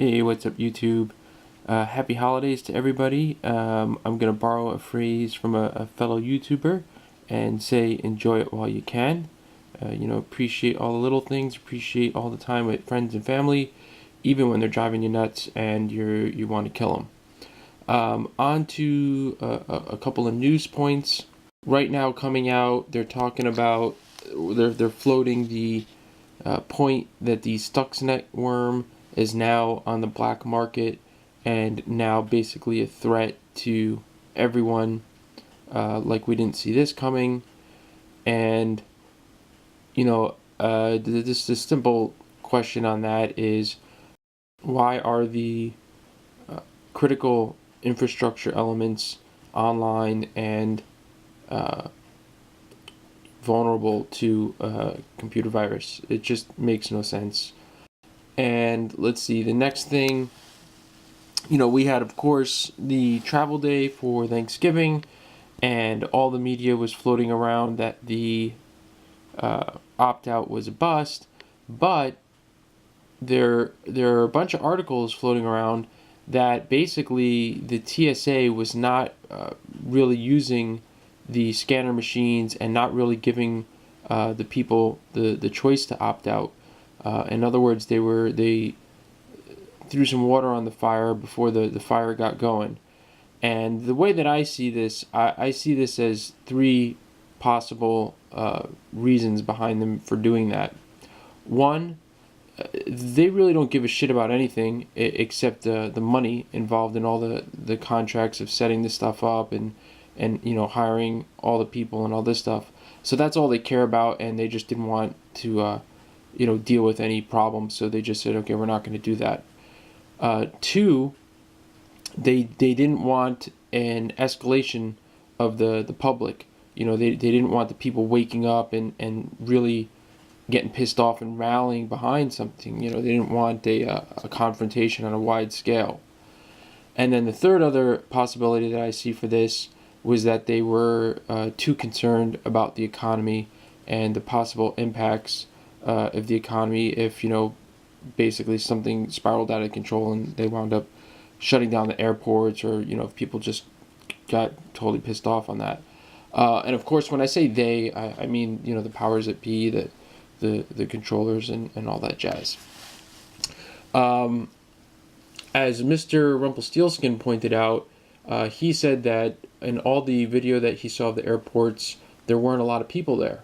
Hey, what's up, YouTube? Happy holidays to everybody. I'm going to borrow a phrase from a fellow YouTuber and say enjoy it while you can. Appreciate all the little things, appreciate all the time with friends and family, even when they're driving you nuts and you want to kill them. On to a couple of news points. Right now coming out, they're talking about, they're floating the point that the Stuxnet worm is now on the black market and now basically a threat to everyone. Like we didn't see this coming. And, just a simple question on that is, why are the critical infrastructure elements online and vulnerable to computer virus? It just makes no sense. And let's see, the next thing, we had, of course, the travel day for Thanksgiving, and all the media was floating around that the opt-out was a bust, but there are a bunch of articles floating around that basically the TSA was not really using the scanner machines and not really giving the people the choice to opt out. In other words, they threw some water on the fire before the fire got going. And the way that I see this, I see this as three possible reasons behind them for doing that. One, they really don't give a shit about anything except the money involved in all the contracts of setting this stuff up and hiring all the people and all this stuff. So that's all they care about, and they just didn't want to deal with any problems. So they just said, okay, we're not going to do that. Two, they didn't want an escalation of the public. They didn't want the people waking up and really getting pissed off and rallying behind something. They didn't want a confrontation on a wide scale. And then the third other possibility that I see for this was that they were too concerned about the economy and the possible impacts of the economy if, basically something spiraled out of control and they wound up shutting down the airports, or, if people just got totally pissed off on that. And of course, when I say they, I mean, the powers that be, the controllers and all that jazz. As Mr. Rumpelstiltskin pointed out, he said that in all the video that he saw of the airports, there weren't a lot of people there.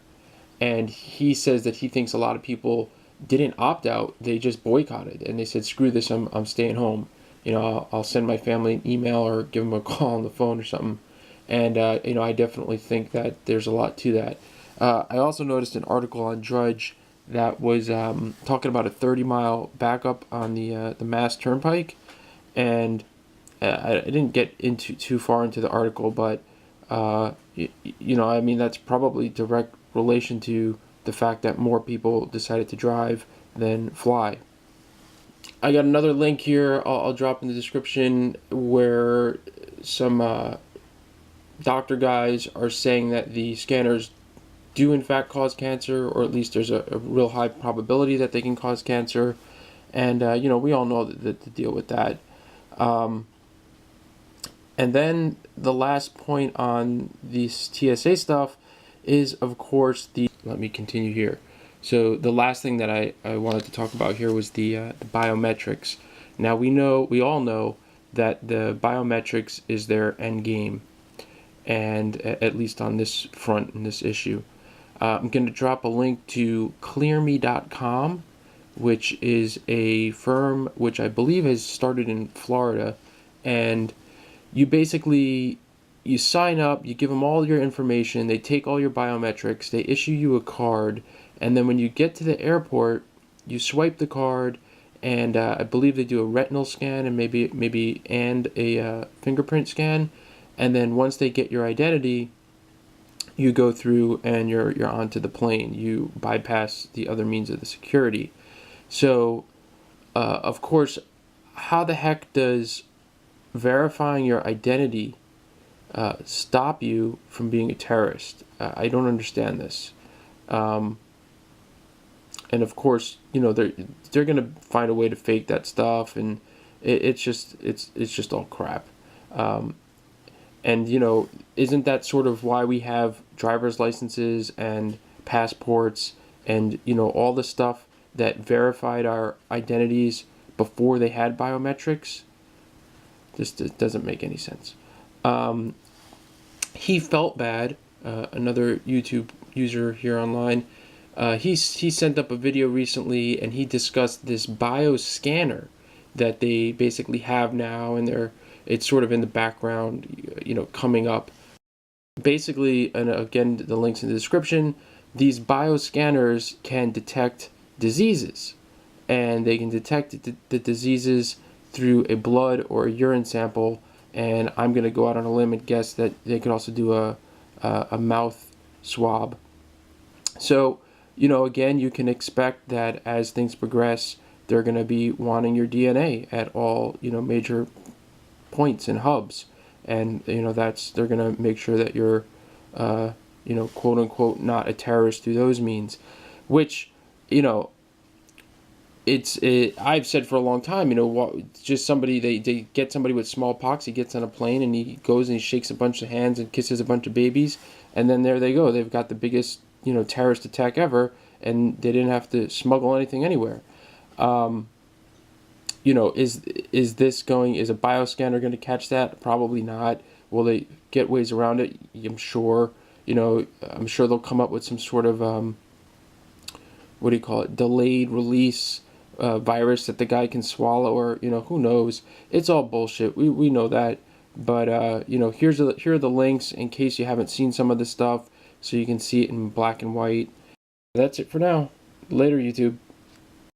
And he says that he thinks a lot of people didn't opt out, they just boycotted. And they said, screw this, I'm staying home. I'll send my family an email or give them a call on the phone or something. And, I definitely think that there's a lot to that. I also noticed an article on Drudge that was talking about a 30-mile backup on the Mass Turnpike. And I didn't get into too far into the article, but, that's probably direct relation to the fact that more people decided to drive than fly. I got another link here I'll drop in the description where some doctor guys are saying that the scanners do in fact cause cancer, or at least there's a real high probability that they can cause cancer. And, we all know the deal with that. And then the last point on this TSA stuff is, of course, let me continue here. So the last thing that I wanted to talk about here was the biometrics. Now we all know that the biometrics is their end game, and at least on this front, in this issue. I'm going to drop a link to clearme.com, which is a firm which I believe has started in Florida, and you sign up, you give them all your information, they take all your biometrics, they issue you a card, and then when you get to the airport, you swipe the card, and I believe they do a retinal scan and maybe a fingerprint scan, and then once they get your identity, you go through and you're onto the plane. You bypass the other means of the security. So, of course, how the heck does verifying your identity stop you from being a terrorist? I don't understand this. and of course, they're gonna find a way to fake that stuff, and it's just all crap. Um, and isn't that sort of why we have driver's licenses and passports and all the stuff that verified our identities before they had biometrics? Just doesn't make any sense. Um, he felt bad. Another YouTube user here online. He sent up a video recently, and he discussed this bioscanner that they basically have now, and it's sort of in the background, coming up. Basically, and again, the links in the description. These bioscanners can detect diseases, and they can detect the diseases through a blood or a urine sample. And I'm going to go out on a limb and guess that they could also do a mouth swab. So, again, you can expect that as things progress, they're going to be wanting your DNA at all, major points and hubs. And, they're going to make sure that you're, quote unquote, not a terrorist through those means, which, I've said for a long time, just somebody, they get somebody with smallpox, he gets on a plane and he goes and he shakes a bunch of hands and kisses a bunch of babies, and then there they go. They've got the biggest, terrorist attack ever, and they didn't have to smuggle anything anywhere. Is a bioscanner going to catch that? Probably not. Will they get ways around it? I'm sure. I'm sure they'll come up with some sort of, what do you call it, delayed release virus that the guy can swallow, or who knows. It's all bullshit. We know that, but here are the links in case you haven't seen some of this stuff, so you can see it in black and white. That's it for now. Later, YouTube.